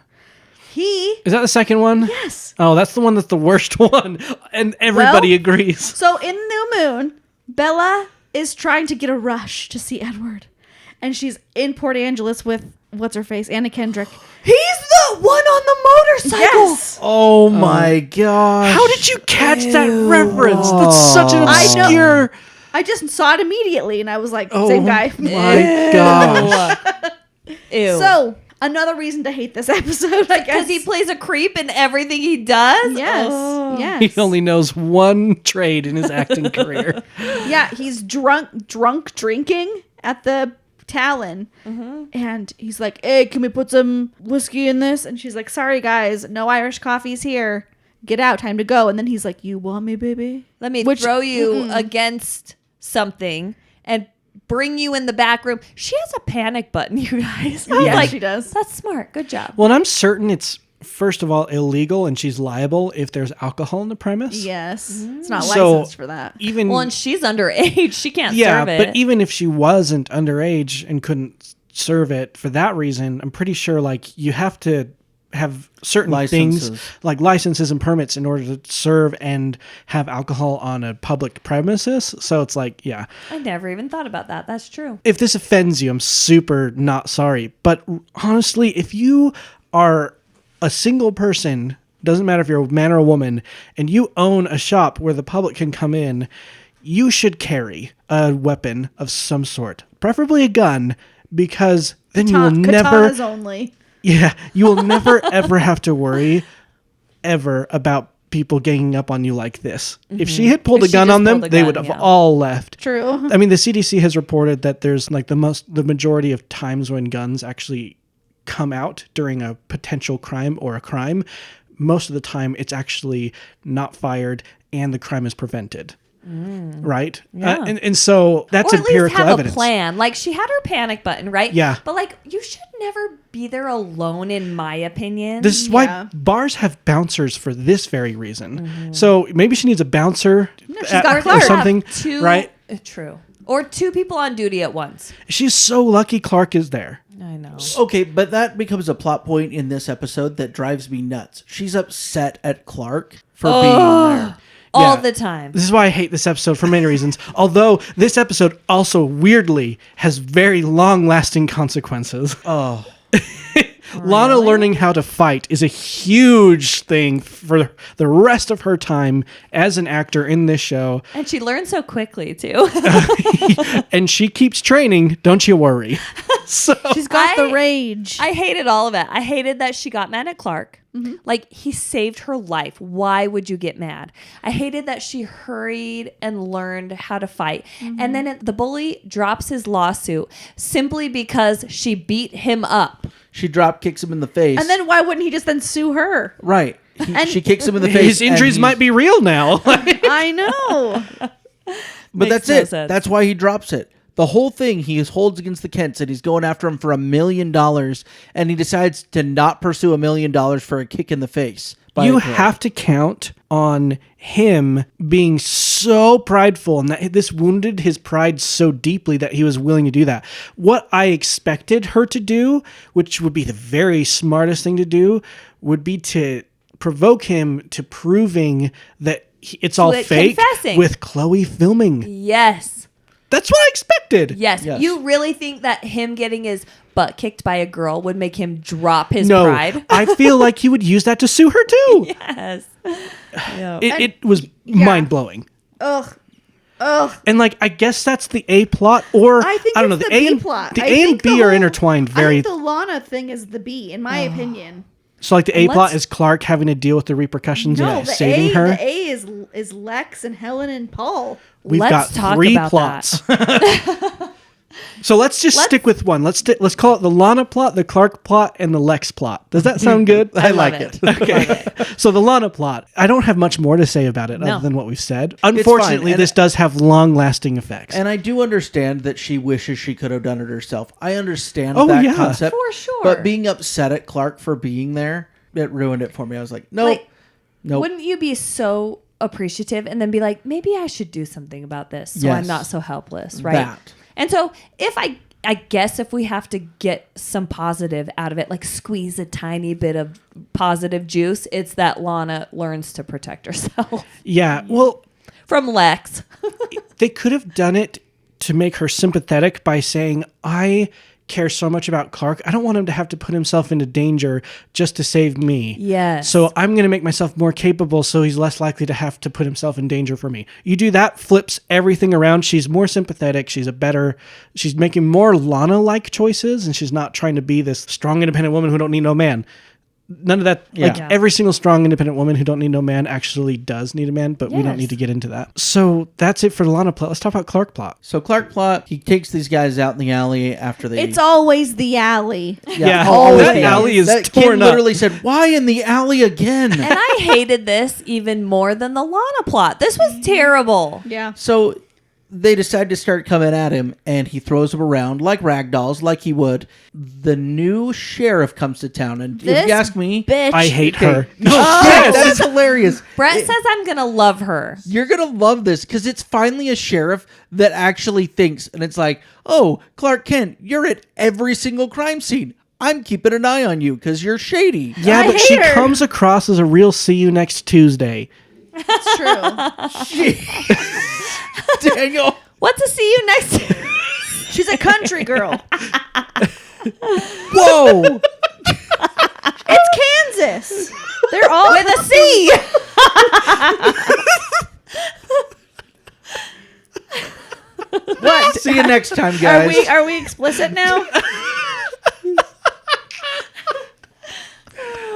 He. Is that the second one? Yes. Oh, that's the one that's the worst one. And everybody Well, agrees. So in New Moon, Bella is trying to get a rush to see Edward. And she's in Port Angeles with, what's her face, Anna Kendrick. He's the one on the motorcycle. Yes. Oh my gosh. How did you catch that reference? That's such an I know. obscure... I just saw it immediately and I was like, Oh same guy. my gosh. Ew. So, another reason to hate this episode, I guess. because he plays a creep in everything he does. Yes. Oh. Yes. He only knows one trade in his acting career. Yeah, he's drunk drinking at the Talon. And he's like, hey, can we put some whiskey in this? And she's like, sorry, guys, no Irish coffees here. Get out, time to go. And then he's like, you want me, baby? Let me throw you against something and bring you in the back room. She has a panic button, you guys. I was Yeah, like, she does. That's smart. Good job. Well, and I'm certain it's, first of all, illegal and she's liable if there's alcohol in the premise. Yes. It's not So, licensed for that. Even, Well, and she's underage. She can't yeah, serve it. but even if she wasn't underage and couldn't serve it for that reason, I'm pretty sure like you have to have certain Licenses. things like licenses and permits in order to serve and have alcohol on a public premises. So it's like, yeah, I never even thought about that. That's true. if this offends you, I'm super not sorry. But honestly, if you are a single person doesn't matter if you're a man or a woman, and you own a shop where the public can come in, you should carry a weapon of some sort, preferably a gun, because then you will never... Katanas only. Yeah, you will never, ever have to worry ever about people ganging up on you like this. If she had pulled If a she gun just on them, pulled a they gun, would have yeah. all left. True. I mean, the CDC has reported that there's like the majority of times when guns actually come out during a potential crime or a crime, most of the time it's actually not fired and the crime is prevented. Right? Yeah. And so that's or at least empirical have evidence. a plan. Like, she had her panic button, right? Yeah. But like, you should never be there alone, in my opinion. This is why bars have bouncers for this very reason. So maybe she needs a bouncer she's got or Clark. something, Two, right? True. Or two people on duty at once. She's so lucky Clark is there. I know. Okay, but that becomes a plot point in this episode that drives me nuts. She's upset at Clark for being there. All Yeah. the time. This is why I hate this episode for many reasons. Although this episode also weirdly has very long-lasting consequences. Oh, Lana learning how to fight is a huge thing for the rest of her time as an actor in this show. And she learned so quickly, too. And she keeps training, don't you worry. So She's got the rage. I hated all of it. I hated that she got mad at Clark. Like, he saved her life. Why would you get mad? I hated that she hurried and learned how to fight. And then the bully drops his lawsuit simply because she beat him up. she drop kicks him in the face. And then why wouldn't he just then sue her? right. And- She kicks him in the face. his injuries and might be real now. I know. But Makes that's no it. sense. That's why he drops it. The whole thing he holds against the Kents, and he's going after him for $1 million, and he decides to not pursue $1 million for a kick in the face. by You a girl. have to count on him being so prideful, and that this wounded his pride so deeply that he was willing to do that. What I expected her to do, which would be the very smartest thing to do, would be to provoke him to proving that it's all it fake confessing. with Chloe filming. Yes. That's what I expected. Yes. Yes. You really think that him getting his butt kicked by a girl would make him drop his No, pride? I feel like he would use that to sue her too. Yes. Yeah. It was mind blowing. Ugh. And like, I guess that's the A plot, or I think don't know. it's The the A B and plot. the I A and think the B are whole- intertwined I very. think the Lana thing is the B, in my opinion. So like the A plot Let's- is Clark having to deal with the repercussions No, of the saving A, her. the A is Lex and Helen and Paul. We've Let's got talk 3 about plots. So let's just stick with one. Let's call it the Lana plot, the Clark plot, and the Lex plot. Does that sound good? I love like it. it. Okay. So the Lana plot. I don't have much more to say about it No. other than what we've said. Unfortunately, and- this does have long-lasting effects. And I do understand that she wishes she could have done it herself. I understand Oh, that yeah. concept. For sure. But being upset at Clark for being there, it ruined it for me. I was like, nope. Like, Nope. Wouldn't you be so appreciative and then be like, maybe I should do something about this so I'm Yes. not so helpless, right? That. And so if I guess if we have to get some positive out of it, like squeeze a tiny bit of positive juice, it's that Lana learns to protect herself Yeah. Well, from Lex. they could have done it to make her sympathetic by saying, I care so much about Clark. I don't want him to have to put himself into danger just to save me. Yes. So I'm going to make myself more capable so he's less likely to have to put himself in danger for me. You do that, flips everything around. She's more sympathetic. She's making more Lana-like choices, and she's not trying to be this strong, independent woman who don't need no man. None of that. Like Yeah. every single strong, independent woman who don't need no man actually does need a man, but we don't Yes. need to get into that. So that's it for the Lana plot. Let's talk about Clark plot. So Clark plot, he takes these guys out in the alley after they... It's always the alley. Yeah, always that the alley is That torn kid up. literally said, why in the alley again? And I hated this even more than the Lana plot. This was terrible. Yeah. So they decide to start coming at him, and he throws them around like rag dolls, like he would. The new sheriff comes to town, and if This you ask me... bitch. I hate her. No, shit, that is hilarious. Brett says I'm going to love her. You're going to love this because it's finally a sheriff that actually thinks. And it's like, oh, Clark Kent, you're at every single crime scene. I'm keeping an eye on you because you're shady. Yeah, I but she hate her. comes across as a real see you next Tuesday. It's true. Daniel. What's a see you next? She's a country girl. Whoa. It's Kansas. They're Paul. With a C. What? See you next time, guys. Are we explicit now?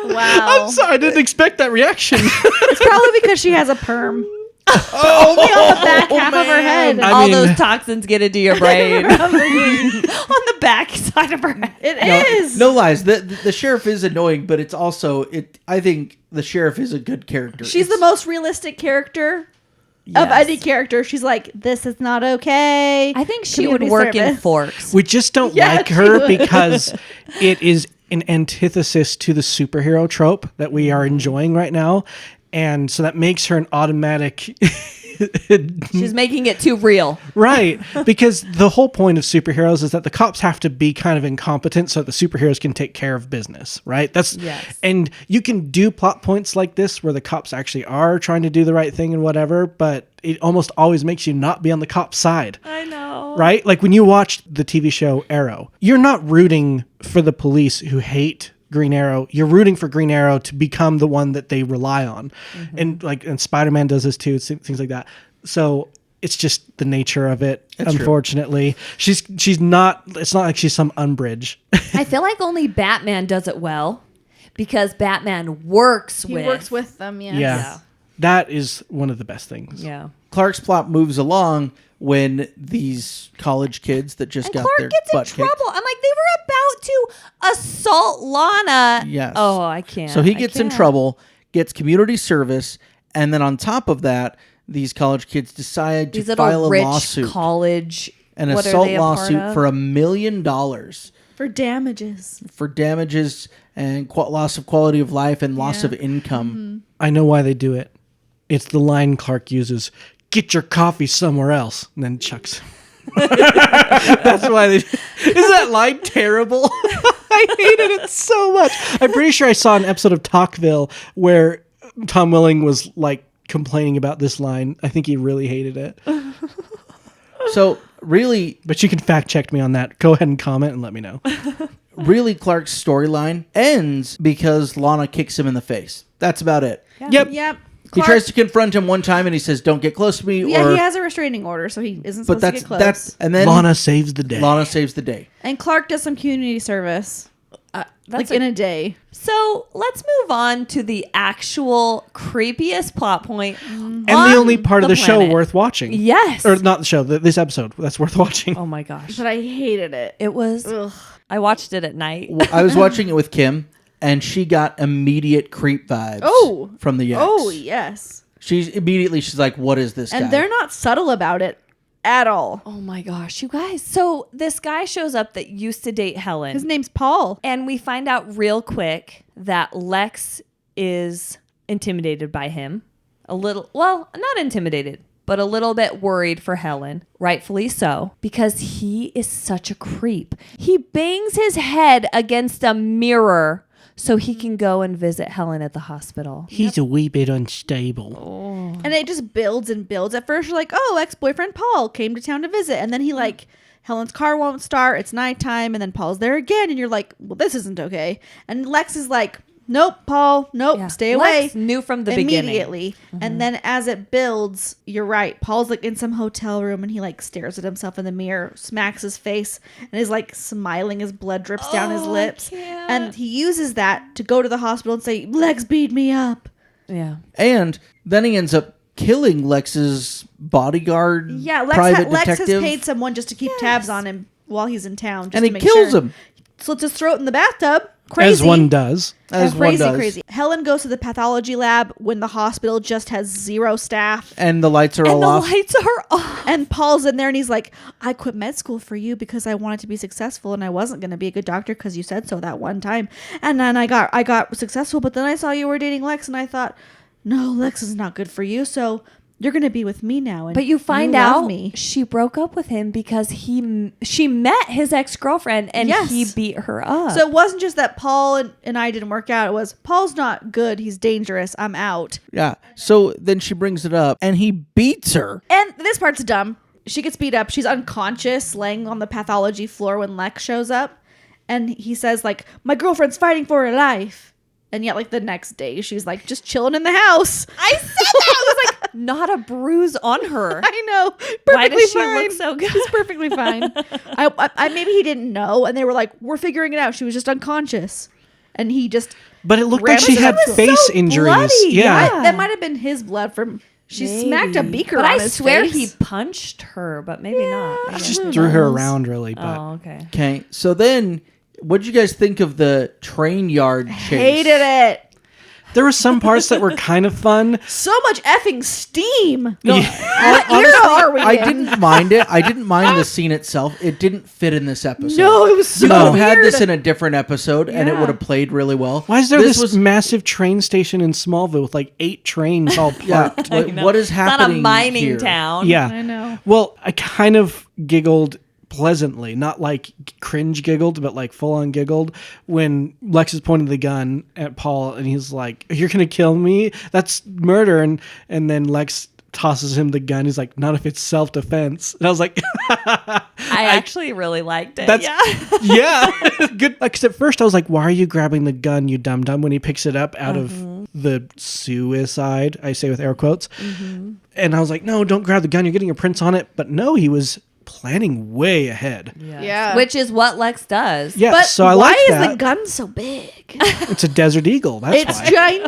Wow. I'm sorry, I didn't expect that reaction. It's probably because she has a perm. Only on the back half of her head. I All mean- those toxins get into your brain. On the back side of her head. It is. No lies. The sheriff is annoying, but it's also I think the sheriff is a good character. She's the most realistic character of any character. She's like, this is not okay. I think she would Community work in service. Forks. We just don't Yeah, like she her would. because it is an antithesis to the superhero trope that we are enjoying right now. And so that makes her an automatic She's making it too real. right, because the whole point of superheroes is that the cops have to be kind of incompetent so that the superheroes can take care of business, right? Yes. And you can do plot points like this where the cops actually are trying to do the right thing and whatever, but it almost always makes you not be on the cop's side. I know. Right? Like when you watch the TV show Arrow, you're not rooting for the police who hate Green Arrow. You're rooting for Green Arrow to become the one that they rely on. And Spider-Man does this too, things like that. So it's just the nature of it. That's true. Unfortunately, she's not, it's not like she's some Umbridge. I feel like only Batman does it well because Batman works He with. works with them, yes. Yeah. That is one of the best things. Yeah. Clark's plot moves along when these college kids that just And got Clark their gets in butt trouble. kicked. I'm like, they were about to assault Lana. Yes. Oh, I can't. So he I gets in can't. trouble, gets community service, and then on top of that, these college kids decide to These little file a rich lawsuit, college. an what are assault they a part lawsuit of? for $1 million For damages. for damages and loss of quality of life and loss of income. I know why they do it. It's the line Clark uses, "Get your coffee somewhere else," and then chucks. That's why they. Is that line terrible? I hated it so much. I'm pretty sure I saw an episode of Talkville where Tom Welling was like complaining about this line. I think he really hated it. So really, But you can fact check me on that. Go ahead and comment and let me know. really Clark's storyline ends because Lana kicks him in the face. That's about it. Yep. Yep. He tries to confront him one time and he says, "Don't get close to me." Yeah, or, he has a restraining order, so he isn't but supposed to get close. that's and then Lana saves the day. Lana saves the day. And Clark does some community service, That's in a day. So let's move on to the actual creepiest plot point. And the only part of the show planet. worth watching. Yes. Or not the show, this episode that's worth watching. Oh my gosh. But I hated it. It was. Ugh. I watched it at night. I was watching it with Kim, and she got immediate creep vibes. Oh. From the ex. Oh, yes. She's like, "What is this guy?" And they're not subtle about it at all. Oh my gosh, you guys. So this guy shows up that used to date Helen. His name's Paul. And we find out real quick that Lex is intimidated by him. A little, well, not intimidated, but a little bit worried for Helen. Rightfully so, because he is such a creep. He bangs his head against a mirror so he can go and visit Helen at the hospital. He's a wee bit unstable. And it just builds and builds. At first, you're like, oh, ex-boyfriend Paul came to town to visit. And then he Helen's car won't start. It's nighttime. And then Paul's there again. And you're like, well, this isn't okay. And Lex is like, nope, Paul, nope, Yeah. stay away. Lex knew from the beginning. Immediately. And then as it builds, you're right. Paul's like in some hotel room and he like stares at himself in the mirror, smacks his face, and is like smiling as blood drips down his lips. can't. And he uses that to go to the hospital and say, Lex beat me up. Yeah. And then he ends up killing Lex's bodyguard. Yeah, private Lex detective, has paid someone just to keep tabs on him while he's in town. Just and to he make kills sure. him. Slits his throat in the bathtub. Crazy. As one does. As one crazy, does. crazy. Helen goes to the pathology lab when the hospital just has 0 staff. And the lights are And all the off. lights are off. And Paul's in there and he's like, I quit med school for you because I wanted to be successful and I wasn't going to be a good doctor because you said so that one time. And then I got successful, but then I saw you were dating Lex and I thought, no, Lex is not good for you. So you're going to be with me now. And But you find love out me. she broke up with him because she met his ex-girlfriend and Yes. he beat her up. So it wasn't just that Paul and I didn't work out. It was, Paul's not good. He's dangerous. I'm out. Yeah. So then she brings it up, and he beats her. And this part's dumb. She gets beat up. She's unconscious, laying on the pathology floor when Lex shows up. And he says, like, my girlfriend's fighting for her life. And yet, like, the next day, she's, like, just chilling in the house. I said that. I was like, not a bruise on her. I know. Perfectly Why does she fine. look so good? She's perfectly fine. I maybe he didn't know, and they were like, we're figuring it out. She was just unconscious. And he just... But it looked like she had face injuries. bloody. Yeah. That might have been his blood from... She smacked a beaker but on I his swear face. he punched her, but maybe not. I Maybe. Just Who threw her knows? around, really. But Oh, okay. Okay, so then what did you guys think of the train yard chase? Hated it. there were some parts that were kind of fun. So much effing steam. Yeah. What era are we I in? didn't mind it. I didn't mind the scene itself. It didn't fit in this episode. No, it was so You could have had weird. this in a different episode, and it Yeah. would have played really well. Why is there this was massive train station in Smallville with like 8 trains all yeah? parked? What is It's not happening a mining here? town. Yeah. I know. Well, I kind of giggled pleasantly, not like cringe giggled, but like full on giggled when Lex is pointing the gun at Paul and he's like, "You're gonna kill me? That's murder!" And then Lex tosses him the gun. He's like, "Not if it's self defense." And I was like, I actually really liked it. That's yeah. yeah, good. Because at first I was like, "Why are you grabbing the gun, you dum dum?" When he picks it up out of the suicide, I say with air quotes, and I was like, "No, don't grab the gun. You're getting your prints on it." But no, he was planning way ahead. Yes. Yeah. Which is what Lex does. Yeah, But so I why like is that. the gun so big? It's a Desert Eagle. That's It's why.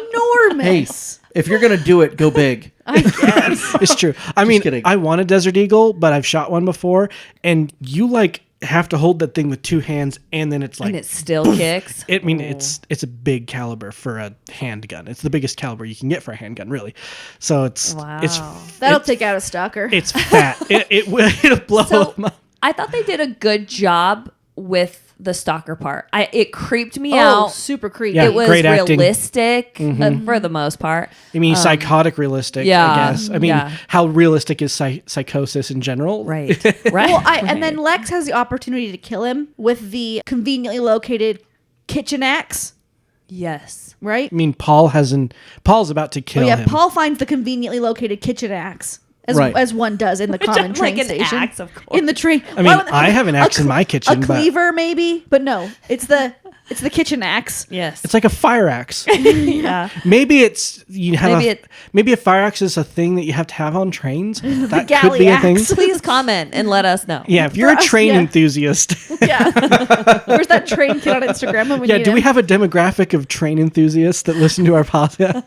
ginormous. If you're gonna do it, go big. I guess. It's true. I mean, kidding. I want a Desert Eagle, but I've shot one before, and you like have to hold that thing with 2 hands, and then it's like And it still kicks. it's a big caliber for a handgun. It's the biggest caliber you can get for a handgun, really. So it's Wow. That'll take out a stalker. it's fat. It'll blow So them up. I thought they did a good job with the stalker part. It creeped me oh, out. super creepy. Yeah. It was great acting. realistic for the most part. I mean, psychotic realistic. yeah, I guess. I mean, yeah. how realistic is psychosis in general? Right. Right. Well, right. and then Lex has the opportunity to kill him with the conveniently located kitchen axe, yes. right? I mean, Paul's about to kill Oh yeah, him. Paul finds the conveniently located kitchen axe. Right. As one does in the common train like an station. axe, of course. In the train. I mean, I have an axe in my kitchen, A but- cleaver, maybe, but no, it's the kitchen axe. Yes. It's like a fire axe. yeah. Maybe it's you have Maybe maybe a fire axe is a thing that you have to have on trains. That could galley be a thing. axe. Please comment and let us know. Yeah, if you're a us, train yeah. enthusiast. Yeah. Where's that train kid on Instagram when we Yeah, need do we him? have a demographic of train enthusiasts that listen to our podcast?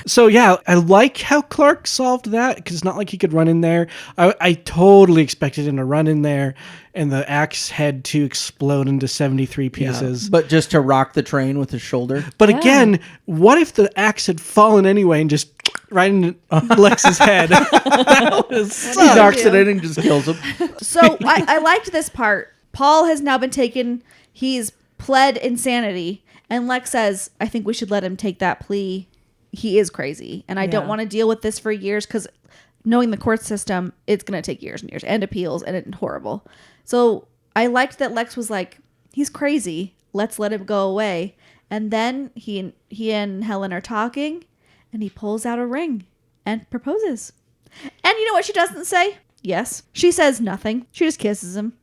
So yeah, I like how Clark solved that because it's not like he could run in there. I totally expected him to run in there and the axe head to explode into 73 pieces. But just to rock the train with his shoulder. But again, what if the axe had fallen anyway and just right into Lex's head? That would have He sucked. knocks it in and just kills him. So I liked this part. Paul has now been taken. He's pled insanity. And Lex says, I think we should let him take that plea. He is crazy. And I don't Yeah. want to deal with this for years because knowing the court system, it's going to take years and years and appeals and it's horrible. So I liked that Lex was like, he's crazy. Let's let him go away. And then he and Helen are talking and he pulls out a ring and proposes. And you know what she doesn't say? Yes. She says nothing. She just kisses him.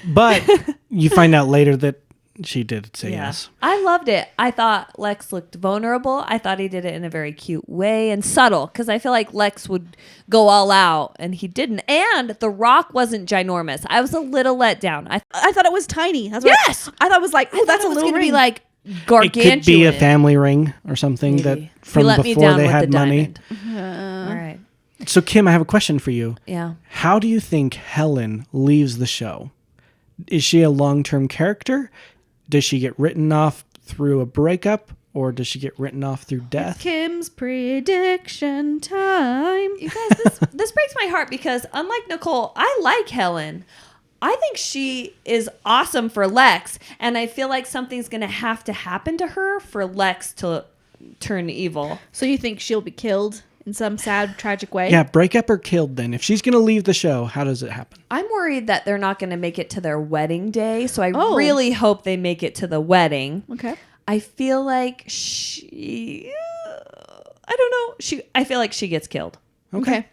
But you find out later that she did say yes. I loved it. I thought Lex looked vulnerable. I thought he did it in a very cute way and subtle because I feel like Lex would go all out and he didn't. And the rock wasn't ginormous. I was a little let down. I thought it was tiny. That's what Yes! I thought it was like, oh, that's a was little gonna ring. be like It gargantuan. could be a family ring or something that Maybe. from He let me before down they with had the money. diamond. All right. So Kim, I have a question for you. Yeah. How do you think Helen leaves the show? Is she a long-term character? Does she get written off through a breakup or does she get written off through death? Kim's prediction time. You guys, this breaks my heart because unlike Nicole, I like Helen. I think she is awesome for Lex, and I feel like something's going to have to happen to her for Lex to turn evil. So you think she'll be killed in some sad, tragic way? Yeah, breakup or killed then. If she's going to leave the show, how does it happen? I'm worried that they're not going to make it to their wedding day, so I Oh. really hope they make it to the wedding. Okay. I feel like I don't know. I feel like she gets killed. Okay.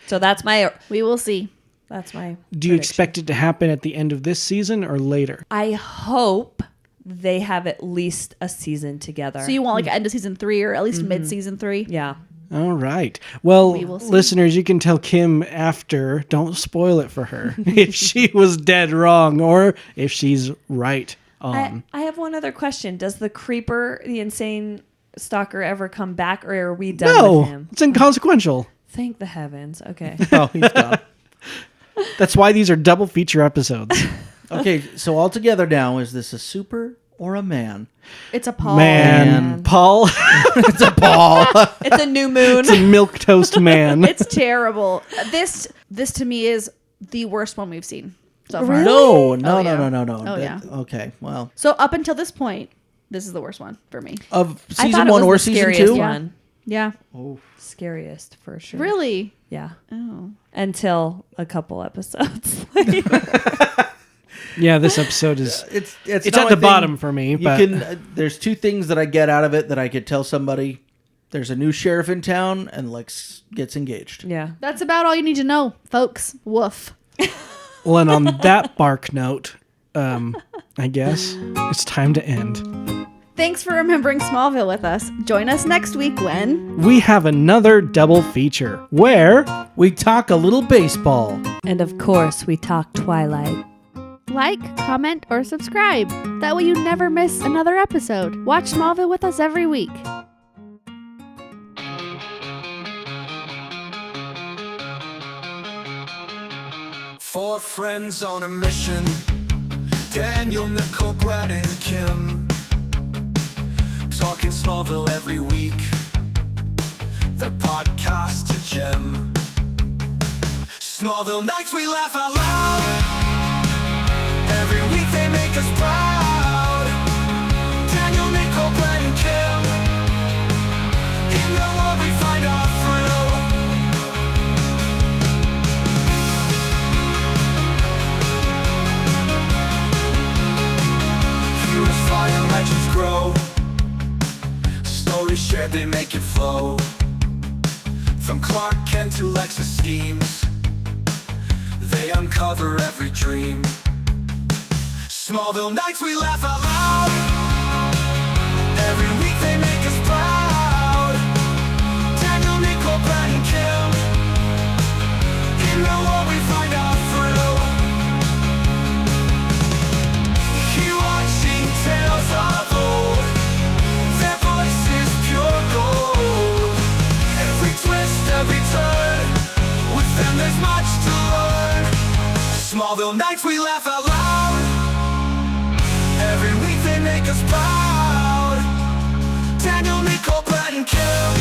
So that's my We will see. Do you Do you expect it to happen at the end of this season or later? I hope they have at least a season together. So you want like end of season 3 or at least mid season 3? Yeah. All right. Well, We will see. listeners, you can tell Kim after. Don't spoil it for her if she was dead wrong or if she's right on. I have one other question. Does the creeper, the insane stalker, ever come back, or are we done with No, him? it's inconsequential. Thank the heavens. Okay. Oh, he's gone. That's why these are double feature episodes. Okay, so all together now, is this a super or a man? It's a Paul. Man, Paul, It's a ball. It's a new moon. it's a milk toast man. It's terrible. This to me is the worst one we've seen so far. No. Oh, yeah. No. Oh, yeah. Okay, well, So up until this point, this is the worst one for me. of I season thought it 1 was or the season scariest 2? one. Yeah. Scariest for sure. Really? Yeah. Oh. Until a couple episodes later. Yeah, this episode is It's it's not at the my thing. bottom for me. You But can. There's 2 things that I get out of it that I could tell somebody. There's a new sheriff in town, and Lex gets engaged. Yeah. That's about all you need to know, folks. Woof. well, and on that bark note, I guess it's time to end. Thanks for remembering Smallville with us. Join us next week when We have another double feature where We talk a little baseball. And of course, we talk Twilight. Like, comment, or subscribe. That way you never miss another episode. Watch Smallville with us every week. Four friends on a mission. Daniel, Nicole, Brad, and Kim. Talking Smallville every week. The podcast to gem. Smallville nights we laugh out loud. Every week they make us proud. Daniel, Nicole, Brad, and Kim. In the world we find our thrill. Heroes fly and legends grow. Stories shared, they make it flow. From Clark Kent to Lex's schemes, they uncover every dream. Smallville nights we laugh out loud. Every week they make us proud. Daniel, Nicole, Brad, and Kim. In the world we find our thrill. Watching tales of old, their voices pure gold. Every twist, every turn, with them there's much to learn. Smallville nights we laugh out loud. Every week they make us proud. Daniel, Nicole, Brad, and Kim.